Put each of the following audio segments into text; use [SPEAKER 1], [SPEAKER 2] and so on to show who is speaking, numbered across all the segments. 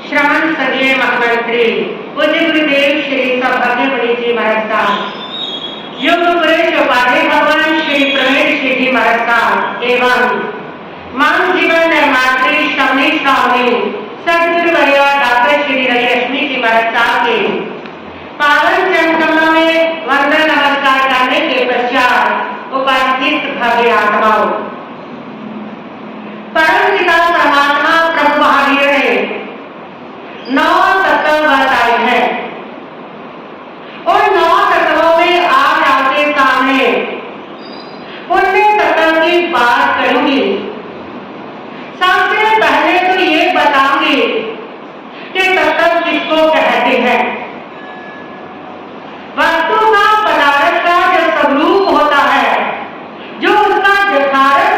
[SPEAKER 1] श्रवण सदय महामंत्री पूज्य गुरुदेव श्री सौभाग्यमणि जी महाराज साहब, योग पुरुष उपाधि भगवान श्री प्रवीण सिद्धि महाराज साहब एवं मान जीवन निर्मात्री श्रवणी स्वामी सदगुरु वर्य डॉक्टर श्री रवि लक्ष्मी जी महाराज साहब के पावन चरण में वंदन नमस्कार करने के पश्चात उपस्थित भव्य आत्माओं, परम पिता परमात्मा प्रभु महावीर ने 9 तत्व बताए हैं और 9 तत्वों में आज आपके सामने पुण्य तत्व की बात करूंगी। सबसे पहले तो ये बताऊंगी कि तत्व किसको कहते हैं। वस्तु का पदार्थ का जो स्वरूप होता है, जो उसका यथार्थ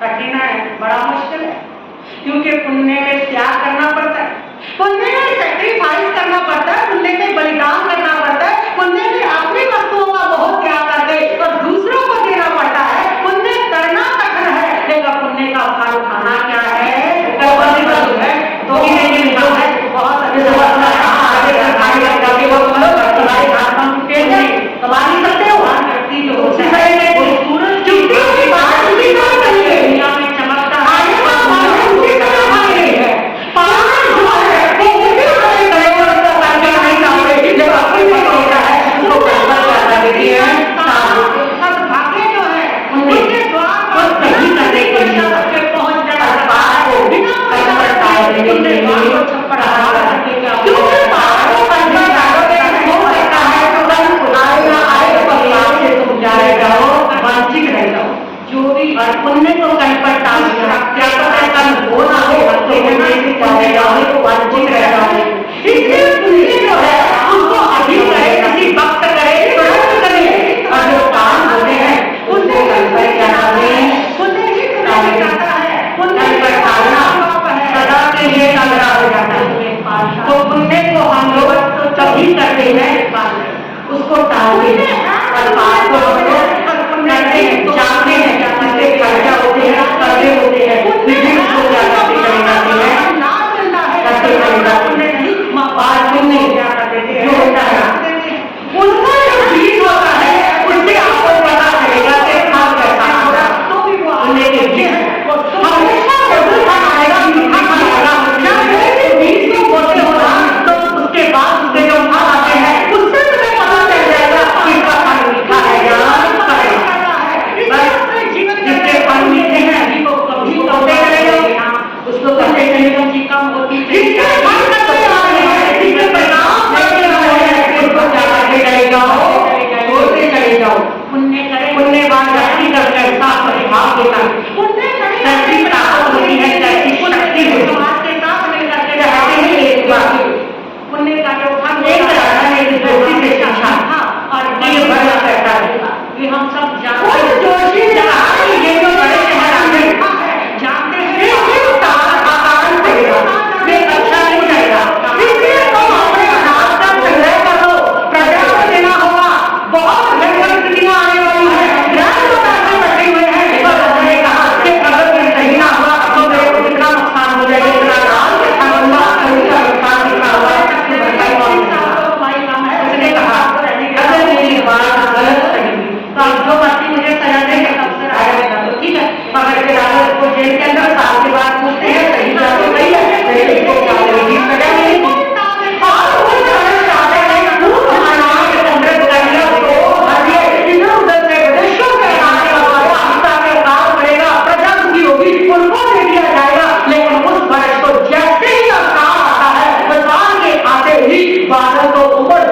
[SPEAKER 1] कठिन है, बड़ा मुश्किल है, क्योंकि पुण्य में त्याग करना पड़ता है, पुण्य में सेक्रीफाइस करना पड़ता है, पुण्य में बलिदान करना पड़ता है, पुण्य में अपनी वस्तुओं का बहुत त्याग करके और दूसरों को देना पड़ता है। पुण्य करना कठिन है, लेकिन पुण्य का फल खाना क्या है? तो बहुत कमाली करते हो व्यक्ति जो दुनिया में चमकता है भाग्य जो है उनके द्वार पर सही करने के लिए पहुंच जाता वंचित रह जाओ जो भी पुण्य को कहीं पर टाल क्या पता है कल हो ना हो वंचित रह जाओ। इसलिए पुण्य जो है उसको अधिक करे, किसी वक्त करे, तुरंत करे, और जो काम होते हैं उनसे कल पर क्या करें, पुण्य ही तुम्हें जाता है, पुण्य पर टालना सदा के लिए टंगरा हो जाता है। तो पुण्य को हम लोग तभी करते हैं उसको टालते हैं और पाप को करते हैं, जानते हैं जिससे खर्चा होते हैं, कर्जे होते हैं, विभिन्न हो जाते हैं, करते हैं बात सुनने जो होता है उनका जो बीज होता है उससे आपको पता चलेगा कि फल कैसा होगा। तो भी वो आने के लिए हमेशा आएगा, मीठा आएगा, बीज को बोलते होगा तो उसके बाद उसके जो फल आते हैं उससे तुम्हें पता चल जाएगा कि इसका फल मीठा है या जिसके फल मीठे हैं अभी को कभी होते रहेगा, उसको कहते हैं जी कम होती चले जाओ। पुण्य बाद व्यक्ति का कैसा परिभाव देता है, कैसी प्राप्त होती है, कैसी शक्ति होती है, समाज के साथ मिलकर के रहते हैं। एक बात पुण्य का जो फल एक राजा ने इस व्यक्ति से पूछा और ये बड़ा कहता है ये हम सब जानते हैं, जोशी ये जो बड़े महाराजे जानते हैं अच्छा नहीं रहेगा, इसलिए तुम अपने हाथ का संग्रह कर लो, प्रजा को देना होगा, बहुत भयंकर स्थितियां आने वाली है, ग्रह तो पैसे बैठे हुए हैं, और उन्होंने कहा कि अगर ये सही ना हुआ तो मेरे को कितना नुकसान हो जाएगा, इतना राम नुकसान कितना हुआ है, उसने कहा अगर मेरी बात गलत सही तो आप जो मर्जी मुझे सजा देंगे तब से आएगा तो ठीक है, मगर फिर अगर उसको जेल के अंदर साल के बाद पूछते हैं सही बात तो सही है, इसको क्या मिलेगी, सजा मिलेगी। और वो राजा ने खूब अनाज संग्रह कर लिया, तो हर इधर उधर से विदेशों के आने वाला हिस्सा में काम करेगा, प्रजा की होगी उनको दे दिया जाएगा। लेकिन उस वर्ष को जैसे ही काम आता है बरसात के आते ही बादल को उमड़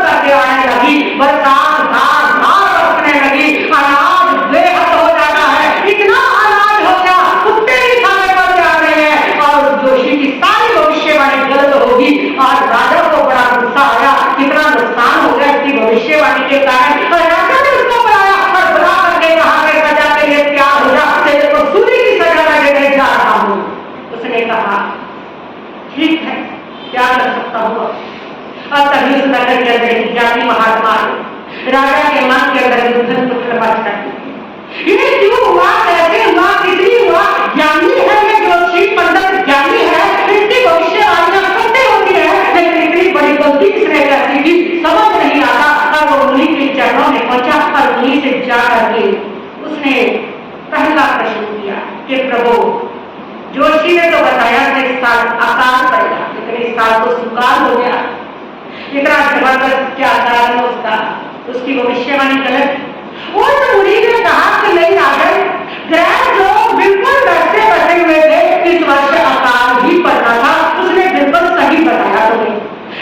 [SPEAKER 1] करके आने लगी, बरसात धार बरसने लगी, अनाज बेहद हो जाता है, इतना अनाज हो गया कुत्ते भी खाने पर जा रहे हैं, और जोशी की सारी भविष्यवाणी गलत होगी। और राजा को बड़ा गुस्सा आया, कितना नुकसान हो गया इसकी भविष्यवाणी के कारण, और राजा ने उसको बुलाया और बुला करके कहा कि सजा के लिए तैयार हो जा, तेरे को सूली की सजा मैं देने जा रहा हूं। उसने कहा ठीक है क्या कर सकता हूँ। और तभी उस नगर के अंदर एक जाति महात्मा राजा के मन के अंदर उथल पुथल मच गई, ये क्यों हुआ, कैसे हुआ, कितनी हुआ, ज्ञानी है ये ज्योतिषी पंडित ज्ञानी है, इसकी भविष्यवाणियां सत्य होती है, लेकिन इतनी बड़ी गलती किसने कर दी थी समझ नहीं आता। और वो मुनि के चरणों में पहुंचा और मुनि से जा करके उसने पहला प्रश्न किया कि प्रभु जोशी ने तो बताया कि इस साल अकाल पड़ेगा, लेकिन इस साल तो सुकाल हो गया, इतना जबरदस्त क्या कारण उसका, उसकी भविष्यवाणी गलत। उस मुनि ने कहा कि नहीं राजन, ग्रह जो बिल्कुल वैसे बचे हुए थे इस वर्ष अकाल ही पड़ना था, उसने बिल्कुल सही बताया तुम्हें,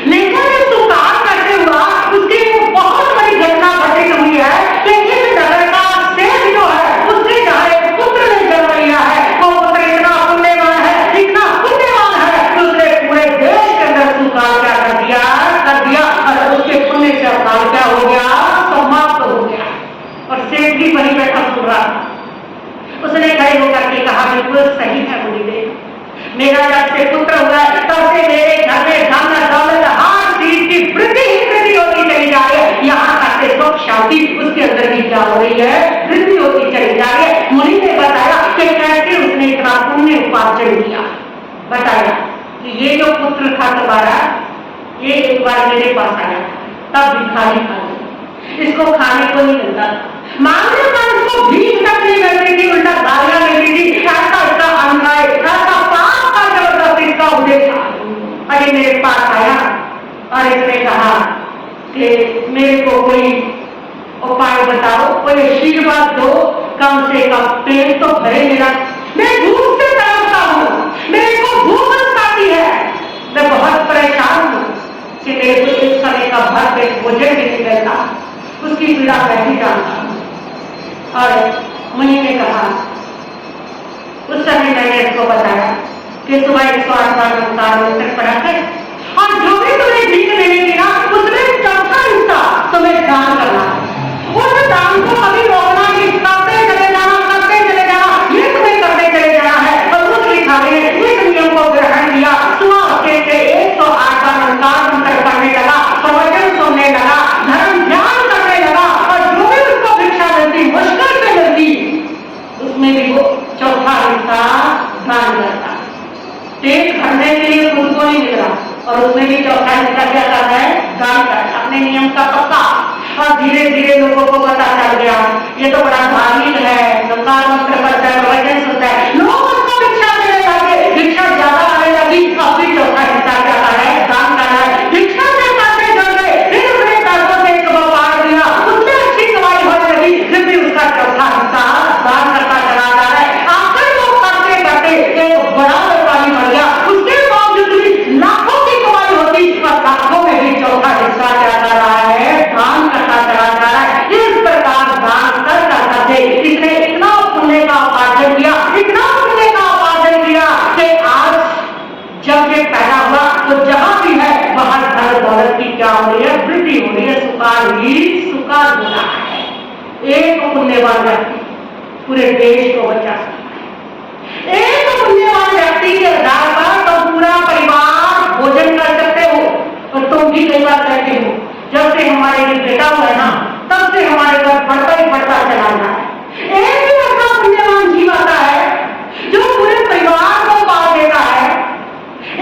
[SPEAKER 1] लेकिन इस सुकाल कैसे हुआ उसकी बहुत बड़ी घटना घटित हुई है कि इस नगर का शेष जो है उसके जहाँ एक पुत्र ने जन्म लिया है, वो पुत्र इतना पुण्यवान है, इतना पुण्यवान है कि उसने पूरे देश के अंदर सुकाल क्या कर दिया और उसके पुण्य से अकाल क्या हो गया, समाप्त हो गया। और शेष भी मेरा जब से पुत्र हुआ तब से मेरे घर में धन दौलत हर चीज की वृद्धि ही वृद्धि होती चली जा रही है। यहाँ तक से सुख शांति उसके अंदर भी क्या हो रही है, वृद्धि होती चली जा रही है। मुनि ने बताया कि कैसे उसने इतना पुण्य उपार्जन किया। बताया कि ये जो पुत्र था तुम्हारा, ये एक बार मेरे पास आया तब भिखारी खा गया, इसको खाने को नहीं मिलता, मांगने पर इसको भीख तक नहीं मिलती थी, उल्टा गालियां मिलती थी। ऐसा इसका अन्याय, ऐसा पाप का जबरदस्त इसका उद्देश्य था। अरे मेरे पास आया और इसने कहा कि मेरे को कोई उपाय बताओ, कोई आशीर्वाद दो, कम से कम पेट तो भरे मेरा, मैं भूख से तड़पता हूँ, मेरे को भूख लगती है, मैं बहुत परेशान हूँ कि मेरे को एक समय का भर पेट भोजन भी नहीं मिलता, उसकी पीड़ा मैं भी जानता हूँ। और मुनि ने कहा, उस समय मैंने इसको बताया कि सुबह 108 बार नमस्कार मंत्र पढ़ा कर और जो भी तुम्हें भीख मिलेगी ना उसमें चौथा हिस्सा तुम्हें दान करना है। उस दान को कभी रोकना नहीं, करते चले जाना, करते चले जाना, ये तुम्हें करते चले जाना है। और उस लिखावे ने इस नियम को ग्रहण किया। सुबह के 108 बार नमस्कार मंत्र पढ़ने लगा, प्रवचन सुनने लगा, धर्म ध्यान करने लगा और जो भी उसको भिक्षा मिलती, मुश्किल से मिलती, उसमें भी वो चौथा हिस्सा दान करता। पेट भरने के लिए खुद को नहीं मिल रहा और उसमें भी चौथा हिस्सा क्या करता है, दान करता, अपने नियम का पक्का। और धीरे धीरे लोगों को पता चल गया ये तो बड़ा धार्मिक है, नमस्कार मंत्र करता है, प्रवचन सुनता है, लोग उसको भिक्षा देने लगे, भिक्षा ज्यादा आने लगी, अब भी चौथा हिस्सा क्या कर रहा है, दान कर रहा है। भिक्षा से पैसे जल गए, फिर उसने पैसों से एक व्यापार दिया, उसमें अच्छी कमाई होने लगी, फिर भी उसका चौथा हिस्सा दान करता चला जा रहा है। आखिर वो करते करते एक बड़ा व्यापारी बन गया, उसके बावजूद भी लाखों की कमाई होती और लाखों में भी चौथा हिस्सा क्या कर रहा है, दान करता चला जा रहा है। इस प्रकार दान कर करते इसने इतना पुण्य का उपार्जन किया, इतना पुण्य का उपार्जन किया कि आज जब ये पैदा हुआ तो जहां भी है वहां धन दौलत की क्या हो रही है, वृद्धि हो रही है, सुखार ही सुखार हो रहा है। एक पुण्यवान व्यक्ति पूरे देश को बचा सकता है। एक पुण्यवान व्यक्ति के आधार पर तो पूरा परिवार भोजन कर सकते हो। और तुम भी कई बार कहते हो जब से हमारे लिए बेटा हुआ है ना तब से हमारे घर बढ़ता ही बढ़ता चला रहा है। एक ही ऐसा पुण्यवान जीव आता है जो पूरे परिवार को पाल देता है।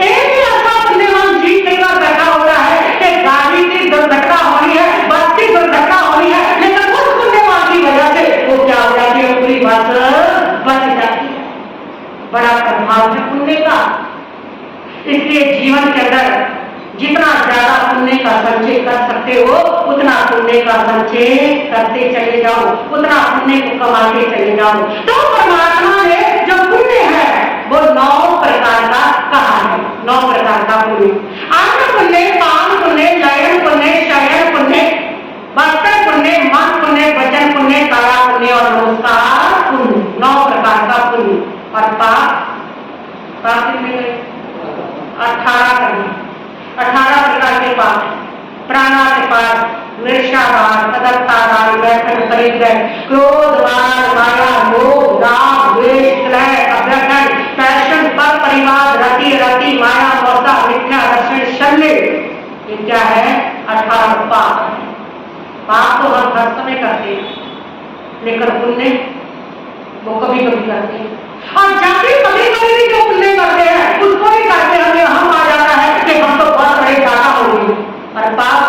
[SPEAKER 1] एक ही ऐसा पुण्यवान जीव कई बार बैठा होता है कि गाड़ी की दुर्घटना होनी है, बस की दुर्घटना होनी है, लेकिन उस पुण्यवान की वजह से वो क्या हो जाती है, पूरी बस बच जाती है। बड़ा प्रभाव है पुण्य का। इसलिए जीवन के अंदर जितना ज्यादा पुण्य का संचय कर सकते हो उतना पुण्य का संचय करते चले जाओ, उतना पुण्य को कमाते चले जाओ। तो परमात्मा ने जो पुण्य है वो 9 प्रकार का कहा है। 9 प्रकार का पुण्य, अन्न पुण्य, पान पुण्य, लयन पुण्य, शयन पुण्य, वस्त्र पुण्य, मन पुण्य, वचन पुण्य, काया पुण्य और नमस्कार पुण्य। 9 प्रकार का पुण्य। और पाप 18 करने, 18 प्रकार के पाप, प्राणातिपात, निर्षावाद, तदत्तावाद, व्यसन, परिग्रह, क्रोध, माया, लोभ, राग, द्वेष, कलह, अभ्यसन, पैशन, पर परिवार, रति, माया, मौसा, मिथ्या दर्शन, शल्य, ये क्या है, 18 पाप। पाप तो हम हर समय करते हैं लेकिन पुण्य वो कभी कभी करते हैं। और जब भी कभी कभी भी जो पुण्य करते हैं उसको ही करते हमें हम आ जाता है कि हम तो बहुत बड़े ज्यादा हो गए। और पाप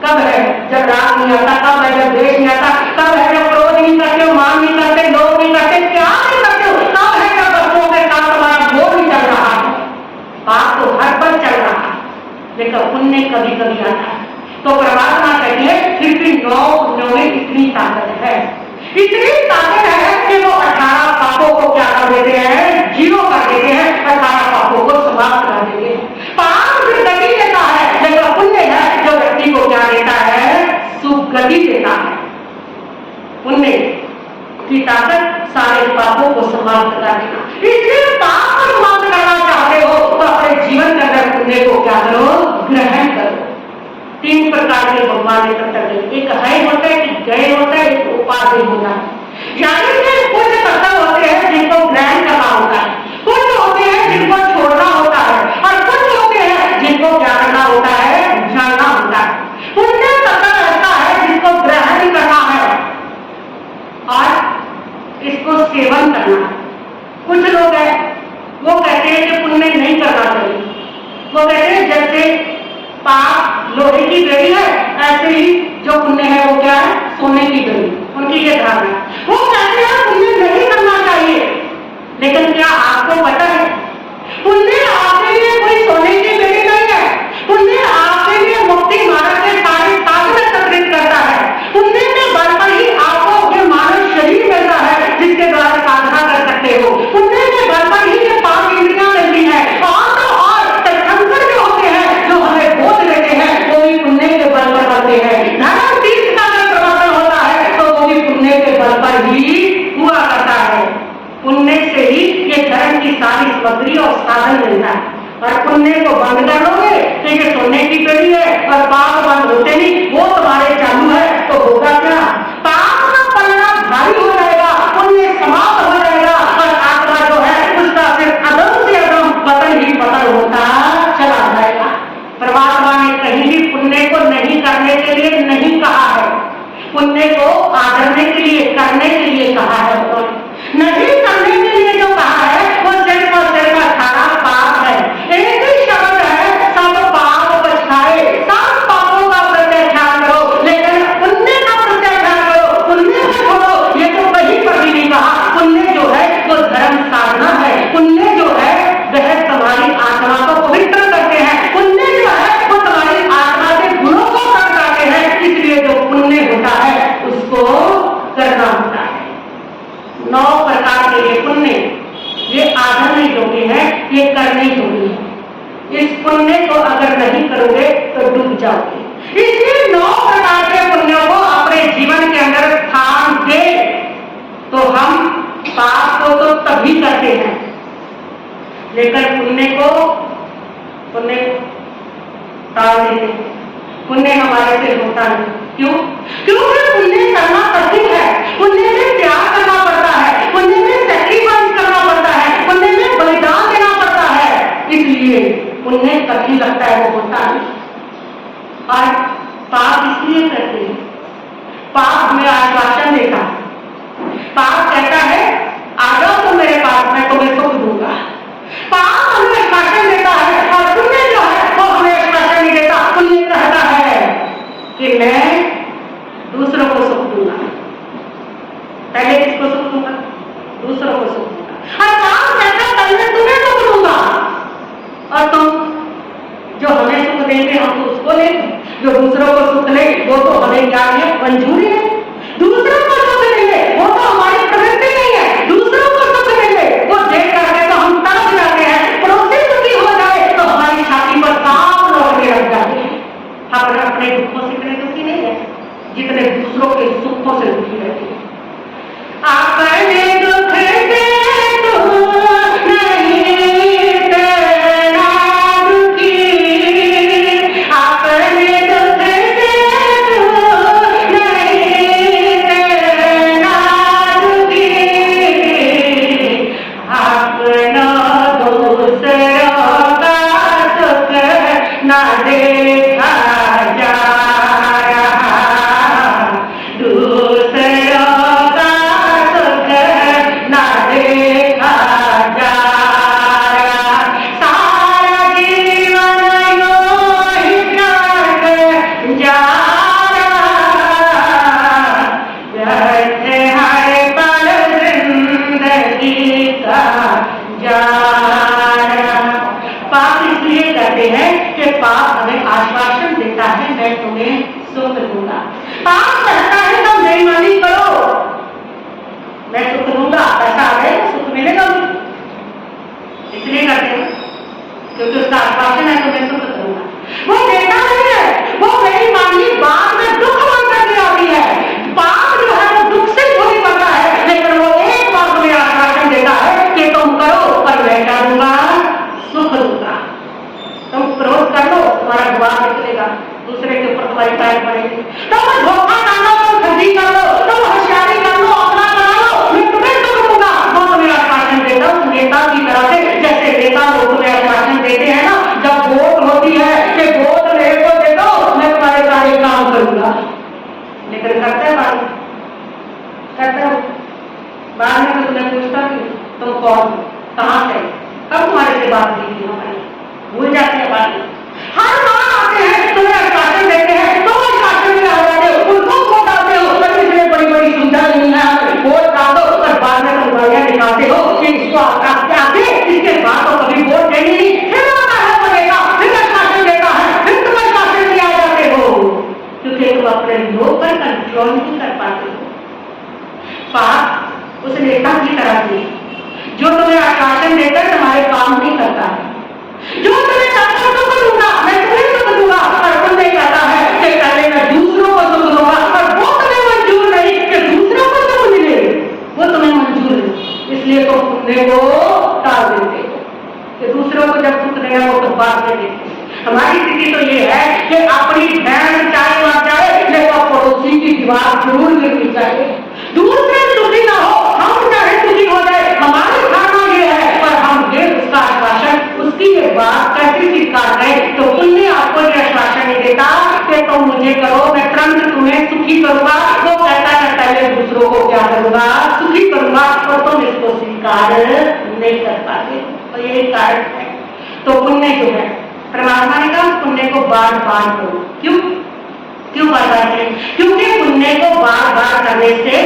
[SPEAKER 1] कब है, जब राग नहीं आता, कब है जब द्वेष नहीं आता, कब है जब क्रोध नहीं करते हो, मान नहीं करते, लोभ नहीं करते, क्या नहीं करते हो, कब है जब वस्तुओं के साथ तुम्हारा मोह नहीं चल रहा है। पाप तो हर पल चल रहा है लेकिन पुण्य कभी कभी आता है। तो परमात्मा कहती है फिर भी 9 पुण्यों में इतनी ताकत है, इतनी ताकत है कि वो 18 पापों को क्या कर देते हैं, जीरो कर देते हैं, 18 पापों को समाप्त कर देते हैं। पाप दुर्गति देता है लेकिन पुण्य है जो व्यक्ति को क्या देता है, सुगति देता है। पुण्य की ताकत सारे पापों को समाप्त कर देगा। इसलिए पाप को समाप्त करना चाहते हो तो अपने जीवन के अंदर पुण्य को क्या करो, ग्रहण करो। 3 प्रकार के भगवान ने कर्तव्य, एक है होता है, एक गए होता है, एक उपाधि होता है। यानी कि कुछ कर्तव्य होते हैं जिनको ग्रहण करना होता है, कुछ इसको सेवन करना। कुछ लोग हैं वो कहते हैं कि पुण्य नहीं करना चाहिए। वो कहते हैं जैसे पाप लोहे की बेड़ी है, ऐसे ही जो पुण्य है वो क्या है, सोने की बेड़ी। उनकी ये धारणा है। वो कहते हैं पुण्य नहीं करना चाहिए, लेकिन क्या आपको पता है पुण्य आपके लिए कोई सोने की बेड़ी नहीं है। पुण्य आपके लिए मुक्ति मार्ग के सारे साधन एकत्रित करता है। पुण्य के बल पर ही आपको ये मानव शरीर मिलता है जिसके द्वारा साधना कर सकते हो। पुण्य के बल पर ही ये 5 इंद्रियां मिलती है। और तो और तीर्थंकर जो होते हैं, जो हमें बोध लेते हैं, वो भी पुण्य के बल पर बनते हैं। धर्म तीर्थ का अगर प्रवर्तन होता है तो वो भी पुण्य के बल पर ही हुआ करता है। पुण्य से ही ये धर्म की सारी सामग्री और साधन मिलता है। और पुण्य को बंद कर लोगे तो ये सोने की बेड़ी है, और पाप बंद होते नहीं, वो तुम्हारे चालू है, तो होगा क्या, पाप का पलड़ा भारी हो जाएगा, पुण्य समाप्त हो जाएगा, और आत्मा जो है उसका सिर्फ अदम से अदम पतन ही पतन होता चला जाएगा। परमात्मा ने कहीं भी पुण्य को नहीं करने के लिए नहीं कहा है, पुण्य को आदरने के लिए, करने के लिए कहा है। नहीं करने के लिए जो कहा है वो सिर्फ और सिर्फ अठारह पाप है। एक ही शब्द है, सब पाप पछताए, सब पापों का प्रत्याख्यान करो, लेकिन पुण्य का प्रत्याख्यान करो, पुण्य को छोड़ो। ये तो कहीं पर भी नहीं कहा। पुण्य जो है वो धर्म साधना है। पुण्य जो है वह तुम्हारी आत्मा को पवित्र करते हैं। पुण्य जो है वो तुम्हारी आत्मा के गुणों को कर जाते हैं। इसलिए जो पुण्य होता है उसको करना होता है। 9 प्रकार के ये पुण्य, ये आधरने योग्य है, ये करने योग्य है। इस पुण्य को अगर नहीं करोगे तो डूब जाओगे। इसलिए 9 प्रकार के पुण्यों को अपने जीवन के अंदर स्थान दे तो हम पाप को तो तभी करते हैं, लेकिन पुण्य को टाल देते हैं। पुण्य हमारे से होता नहीं। क्यों? क्योंकि पुण्य करना कठिन है। पुण्य में त्याग करना पड़ता है, पुण्य में सैक्रिफाइस करना पड़ता है, पुण्य में बलिदान देना पड़ता है। इसलिए पुण्य कठिन लगता है, वो होता नहीं। और पाप इसलिए करते हैं, पाप हमें आश्वासन देता है। पाप कहता है आ जाओ तो मेरे पास, मैं तुम्हें सुख दूंगा। पाप हमें आश्वासन देता है, और पुण्य जो है वो हमें आश्वासन नहीं देता। पुण्य कहता है कि मैं दूसरों को सुख दूंगा। पहले किसको सुख दूंगा? दूसरों को सुख दूंगा। और पाप कहता है पहले तुम्हें सुख दूंगा, और तुम जो हमें सुख देंगे हम तो उसको लेंगे, जो दूसरों को सुख ले वो तो हमें क्या है, मंजूरी है। दूसरों को सुख देंगे वो तो हमारी प्रवृत्ति नहीं है। दूसरों को सुख देंगे वो देख करके तो हम तड़प जाते हैं। पड़ोसी सुखी हो जाए तो हमारी छाती पर सांप लौटने लग जाते हैं। हम अपने दुखों से इतने दुखी नहीं है जितने दूसरों के सुखों से दुखी रहते हैं। अपने दुख से आश्वासन देता है मैं तुम्हें सुख दूंगा। पाप कहता है तुम बेईमानी करो, मैं सुख दूंगा, पैसा आ जाएगा, सुख मिलेगा मुझे। इसलिए करते हैं क्योंकि उसका आश्वासन है तुम्हें सुख दूंगा। वो देता नहीं है, वो बेईमानी बाद में दुख बन करके आती है। पाप जो है वो दुख से थोड़ी पड़ता है, लेकिन वो एक बार तुम्हें आश्वासन देता है कि तुम करो पर मैं क्या दूंगा, सुख दूंगा। तुम क्रोध कर लो तुम्हारा द्वार निकलेगा, दूसरे के ऊपर तुम्हारी पैर पड़ेगी। तुम धोखा कर लो, तुम ठगी कर लो, तुम होशियारी कर लो, अपना बना लो, मैं तुम्हें सुख दूंगा। वो तुम्हें आश्वासन देता हूँ नेता की तरह से। जैसे नेता लोग तुम्हें आश्वासन देते हैं ना, जब वोट होती है कि वोट मेरे को दे दो मैं तुम्हारे सारे काम करूंगा, लेकिन करते हैं बात, करते हो बाद में तो तुम्हें पूछता कि तुम कौन हो, कहाँ से, कब तुम्हारे से बात हुई थी हमारी, भूल जाते हैं बात। हर बार आते हैं तुम्हें आश्वासन देते हैं, तुम आश्वासन में आ जाते हो, उनको वोट डालते हो, पर इसमें बड़ी बड़ी सुविधा नहीं है, वोट डाल दो और बाद में तुम गालियां दिखाते हो कि इसको आगे इसके बाद तो कभी वोट देनी नहीं, फिर आता है बोलेगा, फिर आश्वासन देता है, फिर तुम आश्वासन में आ जाते हो, क्योंकि तुम अपने लोग पर कंट्रोल नहीं कर पाते हो। पाप उस नेता की तरह थी जो तुम्हें आश्वासन देकर तुम्हारे काम नहीं करता है, जो तुम्हें कहता है सुख दूंगा, मैं तुम्हें सुख दूंगा, और तुमने कहता है कि पहले मैं दूसरों को सुख दूंगा, और वो तुम्हें मंजूर नहीं कि दूसरों को सुख मिले, वो तुम्हें मंजूर नहीं, इसलिए तुम पुण्य को टाल देते हो कि दूसरों को जब सुख देना वो तो बाद में देते। हमारी स्थिति तो ये है कि अपनी बहन चाहे वहां जाए लेकिन पड़ोसी की दीवार जरूर गिरनी चाहिए, दूसरे सुखी ना हो, हम चाहे सुखी हो जाए, हमारी धारणा ये है, पर हम ये उसका आश्वासन, उसकी ये बात कैसे स्वीकार करें। तो पुण्य आपको ये आश्वासन नहीं देता कि तुम मुझे करो, मैं तुरंत तुम्हें सुखी करूंगा, वो कहता है पहले दूसरों को क्या करूंगा, सुखी करूंगा, और तुम इसको स्वीकार नहीं कर पाते, और यही कारण है। तो पुण्य जो है, परमात्मा ने कहा पुण्य को बार बार करो, क्यों बार बार करें, क्योंकि पुण्य को बार बार करने से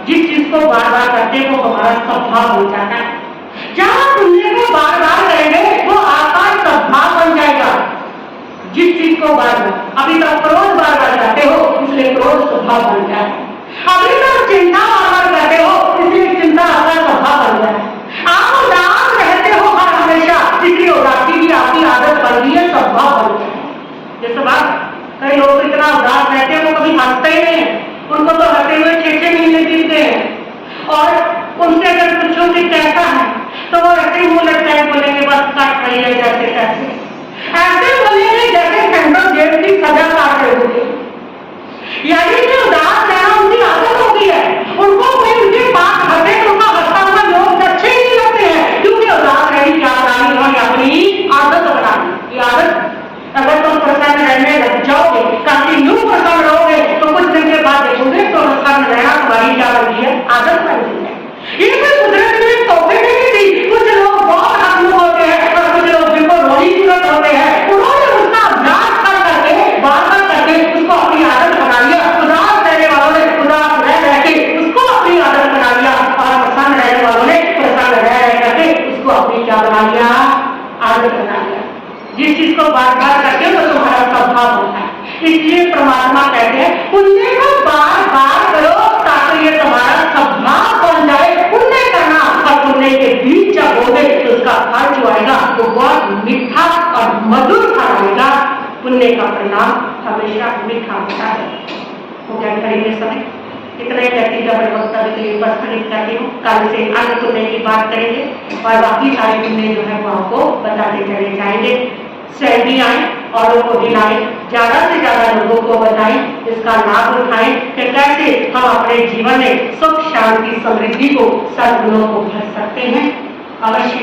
[SPEAKER 1] जिस चीज को बार बार करते वो हमारा स्वभाव हो जाता है। जहां पुण्य को बार बार करेंगे वो आपका स्वभाव बन जाएगा, जिस चीज को बार बार, अभी तक क्रोध बार बार करते हो इसलिए क्रोध स्वभाव बन गया है, अभी तक चिंता बार बार करते हो इसलिए चिंता आपका स्वभाव बन गया है, आप उदास रहते हो हर हमेशा इसलिए उदासी की आपकी आदत बन गई है, स्वभाव बन गया है। जैसे बात कई लोग इतना उदास रहते हैं वो कभी हंसते ही नहीं है, उनको तो हंसते हुए 6-6 महीने बीतते हैं, और उनसे अगर पूछो कि कैसा है तो वो ऐसे मुंह लगता है बोलेंगे बस काट रही है जैसे कैसे, ऐसे बोलेंगे जैसे सेंट्रल जेल की सजा काट रहे होंगे, यानी कि उदास रहना उनकी आदत हो गई है, उनको कोई उनके पास हंसे तो उनका हंसता हुआ लोग अच्छे ही नहीं लगते हैं, क्योंकि उदास रहने क्या बनानी उन्होंने अपनी आदत बनानी। ये आदत अगर तुम प्रसन्न रहने लग जाओगे, कंटिन्यू प्रसन्न रहोगे, तो कुछ दिन के बाद देखोगे तो प्रसन्न रहना तुम्हारी क्या बन गई है, आदत बन गई है। ये कोई कुदरत में तोहफे नहीं दी, कुछ लोग बहुत हकूक होते हैं और कुछ लोग बिल्कुल रोनी सूरत होते हैं, उन्होंने उसका अभ्यास कर करके बार बार करके उसको अपनी आदत बना लिया, उदास रहने वालों ने उदास रह के उसको अपनी आदत बना लिया, और प्रसन्न रहने वालों ने प्रसन्न रह करके उसको अपनी क्या बना लिया, आदत बना लिया। जिस चीज को बार बार करते हो तो तुम्हारा स्वभाव होता है, इसलिए परमात्मा कहते हैं पुण्य को बार बार करो ताकि ये तुम्हारा स्वभाव बन जाए पुण्य करना, और पुण्य के बीच जब होगे तो उसका फल जो आएगा वो बहुत मीठा और मधुर फल आएगा। पुण्य का परिणाम हमेशा मीठा होता है। वो क्या करेंगे समय इतने कहती जब वक्तव्य के लिए प्रस्तुत करती हूँ, कल से अन्य पुण्य की बात करेंगे और बाकी सारे पुण्य जो है वो आपको बताते चले जाएंगे। स्वयं भी आए औरों को दिलाएं, ज्यादा से ज्यादा लोगों को बताएं, इसका लाभ उठाएं कि कैसे हम अपने जीवन में सुख शांति समृद्धि को सद्गुणों को भर सकते हैं। अवश्य